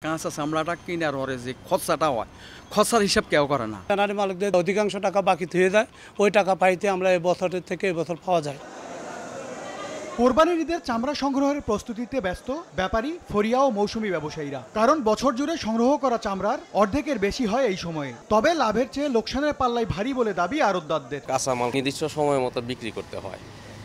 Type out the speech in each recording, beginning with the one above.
কাঁচা চামড়াটা কিনার পরে যে খরচাটা হয়, খরচার হিসাব কেউ করে না। ট্যানারি মালিকদের অধিকাংশ টাকা বাকি থেকে যায়, ওই টাকা পাইতে আমরা এই বছরের থেকে এবছর পাওয়া যায়। কোরবানির ঈদের চামড়া সংগ্রহের প্রস্তুতিতে ব্যস্ত ব্যাপারী, ফরিয়া ও মৌসুমী ব্যবসায়ীরা। কারণ বছর জুড়ে সংগ্রহ করা চামড়ার অর্ধেকের বেশি হয় এই সময়ে। তবে লাভের চেয়ে লোকসানের পাল্লাই ভারী বলে দাবি আড়তদারদের। কাঁচামাল নির্দিষ্ট সময় মতো বিক্রি করতে হয়,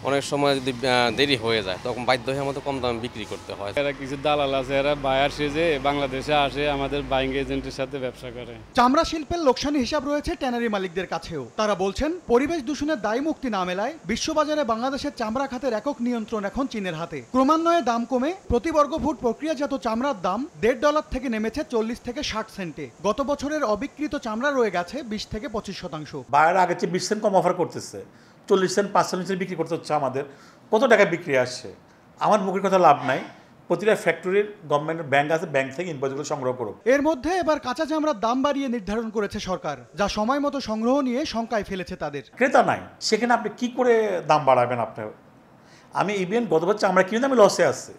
অনেক সময় যদি দেরি হয়ে যায় তখন বাধ্য হয়ে আমাদের কম দামে বিক্রি করতে হয়। এরা কিছু দালাল আছে, এরা বায়ার সেজে বাংলাদেশে আসে আমাদের বাইং এজেন্টের সাথে ব্যবসা করে। চামড়া শিল্পের লোকসানি হিসাব রয়েছে ট্যানারি মালিকদের কাছেও। তারা বলছেন, পরিবেশ দূষণের দায় মুক্তি না মেলায় বিশ্ববাজারে বাংলাদেশের চামড়া খাতের একক নিয়ন্ত্রণ এখন চীনের হাতে। ক্রমান্বয়ে দাম কমে প্রতি বর্গফুট প্রক্রিয়াজাত চামড়ার দাম $1.5 থেকে নেমেছে 40 থেকে 60 সেন্টে। গত বছরের অবিকৃত চামড়া রয়ে গেছে 20 থেকে 25%। বায়ার আগের চেয়ে 20 সেন্ট কম অফার করতেছে, 40 সেন্ট 5 সেন্ট বিক্রি করতে হচ্ছে। আমাদের কত টাকা বিক্রি আসছে? আমার মুখের কথা লাভ নাই। প্রতিটা ফ্যাক্টরির গভর্নমেন্টের ব্যাংক আছে, ব্যাংক থেকে ইনভয়েসগুলো সংগ্রহ করুক। এর মধ্যে এবার কাঁচা চামড়ার দাম বাড়িয়ে নির্ধারণ করেছে সরকার, যা সময় মতো সংগ্রহ নিয়ে শঙ্কায় ফেলেছে তাদের। ক্রেতা নাই, সেখানে আপনি কি করে দাম বাড়াবেন? আপনার আমি ইভেন গত বছর চামড়া কিনে আমি লসে আছে,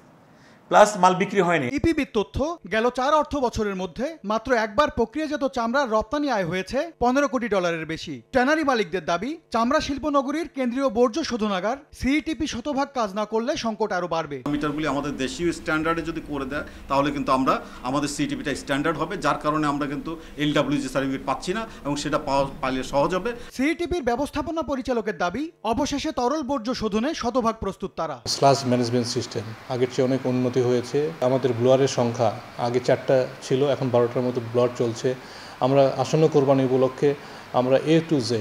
প্লাস মাল বিক্রি হয়নি। ইপিবির তথ্য, গেল 4 অর্থ বছরের মধ্যে মাত্র একবার প্রক্রিয়াজাত চামড়ার রপ্তানি আয় হয়েছে $15 কোটি বেশি। ট্যানারি মালিকদের দাবি, চামড়া শিল্পনগরীর কেন্দ্রীয় বর্জ্য শোধনাগার সিইটিপি শতভাগ কাজ না করলে সংকট আরো বাড়বে। মিটারগুলি আমাদের দেশীয় স্ট্যান্ডার্ডে যদি করে দেয় তাহলে কিন্তু আমরা আমাদের সিইটিপিটা স্ট্যান্ডার্ড হবে, যার কারণে আমরা কিন্তু এলডব্লিউজি সার্টিফিকেট পাচ্ছি না এবং সেটা পাইলে সহজ হবে। সিইটিপির ব্যবস্থাপনা পরিচালকের দাবি, অবশেষে তরল বর্জ্য শোধনে শতভাগ প্রস্তুত তারা। স্লাজ ম্যানেজমেন্ট সিস্টেম আগের চেয়ে অনেক উন্নতি হয়েছে। আমাদের ব্লোয়ারের সংখ্যা আগে 4টা ছিল, এখন 12টার মতো ব্লোয়ার চলছে। আমরা আসন্ন কোরবানি উপলক্ষে আমরা A to Z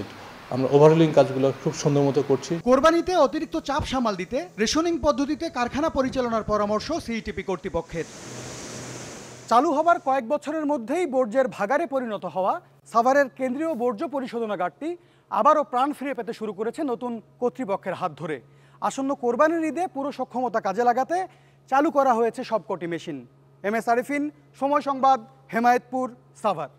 আমরা ওভারহলিং কাজগুলো খুব সুন্দর মতো করছি। কোরবানিতে অতিরিক্ত চাপ সামাল দিতে রেশনিং পদ্ধতিতে কারখানা পরিচালনার পরামর্শ সিইটিপি কর্তৃপক্ষের। চালু হবার কয়েক বছরের মধ্যেই বর্জ্যের ভাগাড়ে পরিণত হওয়া সাভারের কেন্দ্রীয় বর্জ্য পরিশোধনাগারটি আবারও প্রাণ ফিরে পেতে শুরু করেছে নতুন কর্তৃপক্ষের হাত ধরে। আসন্ন কোরবানির ঈদে পুরো সক্ষমতা কাজে লাগাতে চালু করা হয়েছে সবকটি মেশিন। MS আরিফিন, সময় সংবাদ, হেমায়েতপুর, সাভার।